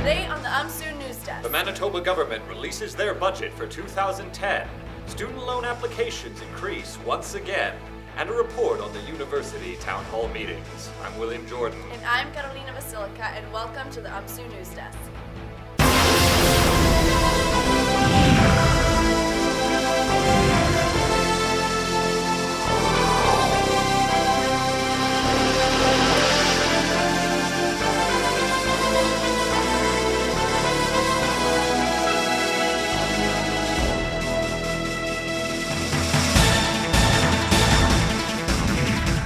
Today on the UMSU News Desk. The Manitoba government releases their budget for 2010. Student loan applications increase once again. And a report on the university town hall meetings. I'm William Jordan. And I'm Carolina Vasilica, and welcome to the UMSU News Desk.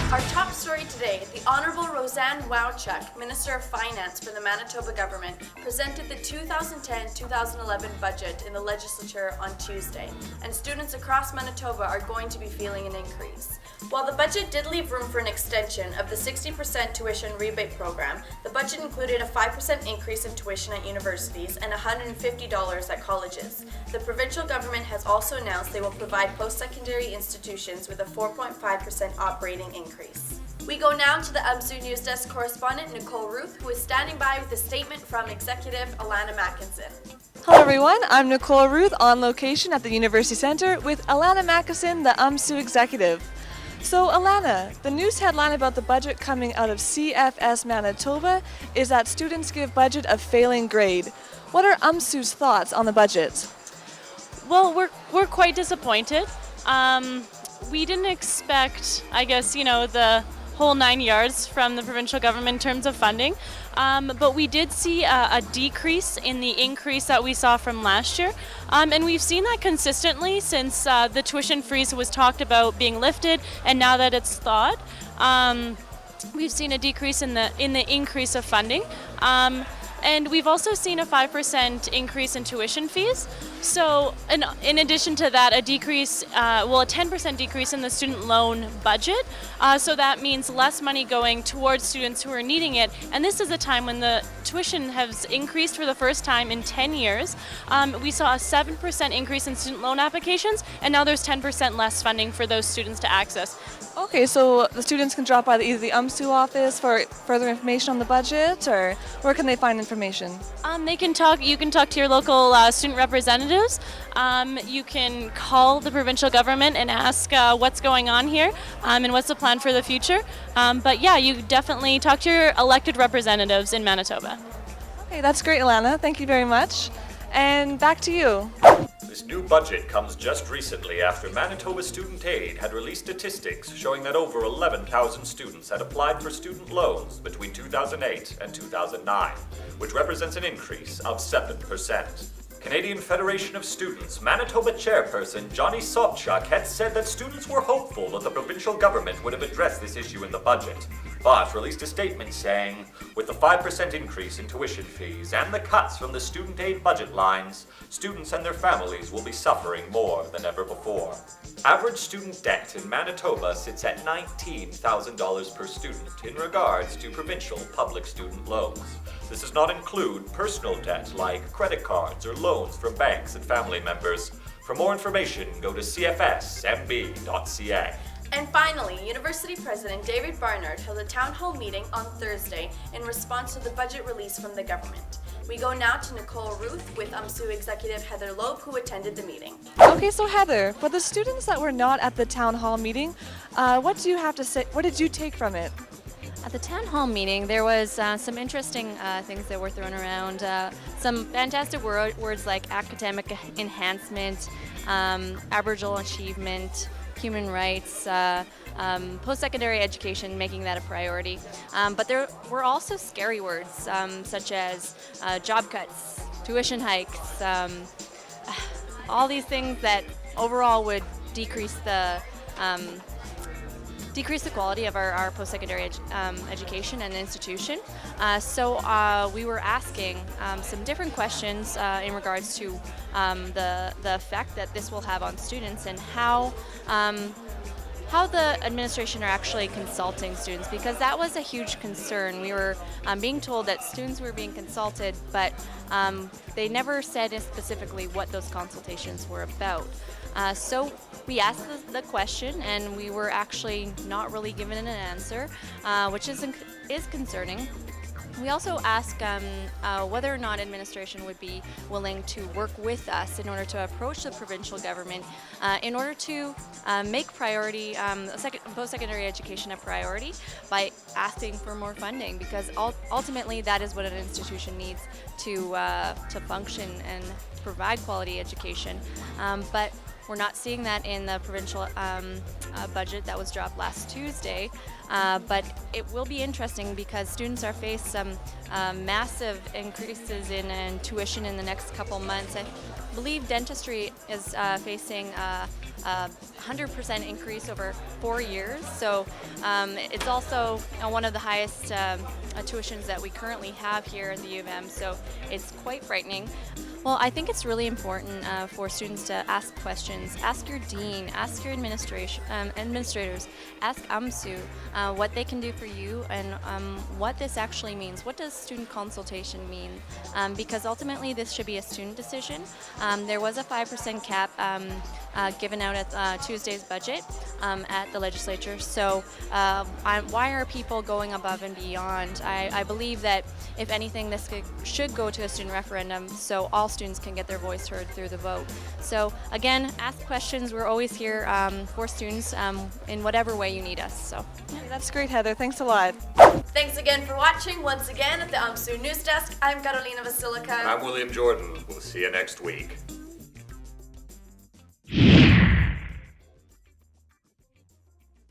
Our top story today, the Honorable Roseanne Wowchuk, Minister of Finance for the Manitoba government, presented the 2010-2011 budget in the legislature on Tuesday, and students across Manitoba are going to be feeling an increase. While the budget did leave room for an extension of the 60% tuition rebate program, the budget included a 5% increase in tuition at universities and $150 at colleges. The provincial government has also announced they will provide post-secondary institutions with a 4.5% operating increase. We go now to the UMSU News Desk correspondent Nicole Wruth, who is standing by with a statement from Executive Alana Mackinson. Hello everyone, I'm Nicole Wruth on location at the University Centre with Alana Mackinson, the UMSU Executive. So Alana, the news headline about the budget coming out of CFS Manitoba is that students give budget a failing grade. What are UMSU's thoughts on the budget? Well, we're quite disappointed. We didn't expect, the whole 9 yards from the provincial government in terms of funding, but we did see a decrease in the increase that we saw from last year, and we've seen that consistently since the tuition freeze was talked about being lifted, and now that it's thawed, we've seen a decrease in the increase of funding. And we've also seen a 5% increase in tuition fees. So in addition to that, a 10% decrease in the student loan budget. So that means less money going towards students who are needing it. And this is a time when the tuition has increased for the first time in 10 years. We saw a 7% increase in student loan applications, and now there's 10% less funding for those students to access. Okay, so the students can drop by either the UMSU office for further information on the budget, or where can they find information? You can talk to your local student representatives. You can call the provincial government and ask what's going on here and what's the plan for the future. But yeah, you definitely talk to your elected representatives in Manitoba. Okay, that's great, Alana. Thank you very much. And back to you. This new budget comes just recently after Manitoba Student Aid had released statistics showing that over 11,000 students had applied for student loans between 2008 and 2009, which represents an increase of 7%. Canadian Federation of Students Manitoba chairperson Johnny Sobchuk had said that students were hopeful that the provincial government would have addressed this issue in the budget, but released a statement saying, with the 5% increase in tuition fees and the cuts from the student aid budget lines, students and their families will be suffering more than ever before. Average student debt in Manitoba sits at $19,000 per student in regards to provincial public student loans. This does not include personal debt like credit cards or loans from banks and family members. For more information, go to cfsmb.ca. And finally, University President David Barnard held a town hall meeting on Thursday in response to the budget release from the government. We go now to Nicole Wruth with UMSU Executive Heather Loeb, who attended the meeting. Okay, so Heather, for the students that were not at the town hall meeting, what do you have to say? What did you take from it? At the town hall meeting, there was some interesting things that were thrown around. Some fantastic words like academic enhancement, Aboriginal achievement, human rights, post-secondary education, making that a priority. But there were also scary words such as job cuts, tuition hikes, all these things that overall would decrease the quality of our post-secondary education and institution. So we were asking some different questions in regards to the effect that this will have on students and how the administration are actually consulting students, because that was a huge concern. We were being told that students were being consulted, but they never said specifically what those consultations were about. So we asked the question, and we were actually not really given an answer, which is concerning. We also ask whether or not administration would be willing to work with us in order to approach the provincial government in order to make priority post-secondary education a priority by asking for more funding, because ultimately that is what an institution needs to function and provide quality education. But we're not seeing that in the provincial budget that was dropped last Tuesday, but it will be interesting because students are faced some massive increases in tuition in the next couple months. I believe dentistry is facing a 100% increase over 4 years, so it's also one of the highest tuitions that we currently have here at the U of M, so it's quite frightening. Well, I think it's really important for students to ask questions. Ask your dean, ask your administrators, ask UMSU what they can do for you and what this actually means. What does student consultation mean? Because ultimately this should be a student decision. There was a 5% cap given out at Tuesday's budget at the legislature. So why are people going above and beyond? I believe that if anything, this should go to a student referendum so all students can get their voice heard through the vote. So again, ask questions. We're always here for students in whatever way you need us. So That's great, Heather. Thanks a lot. Thanks again for watching once again at the UMSU News Desk. I'm Carolina Vasilica. I'm William Jordan. We'll see you next week.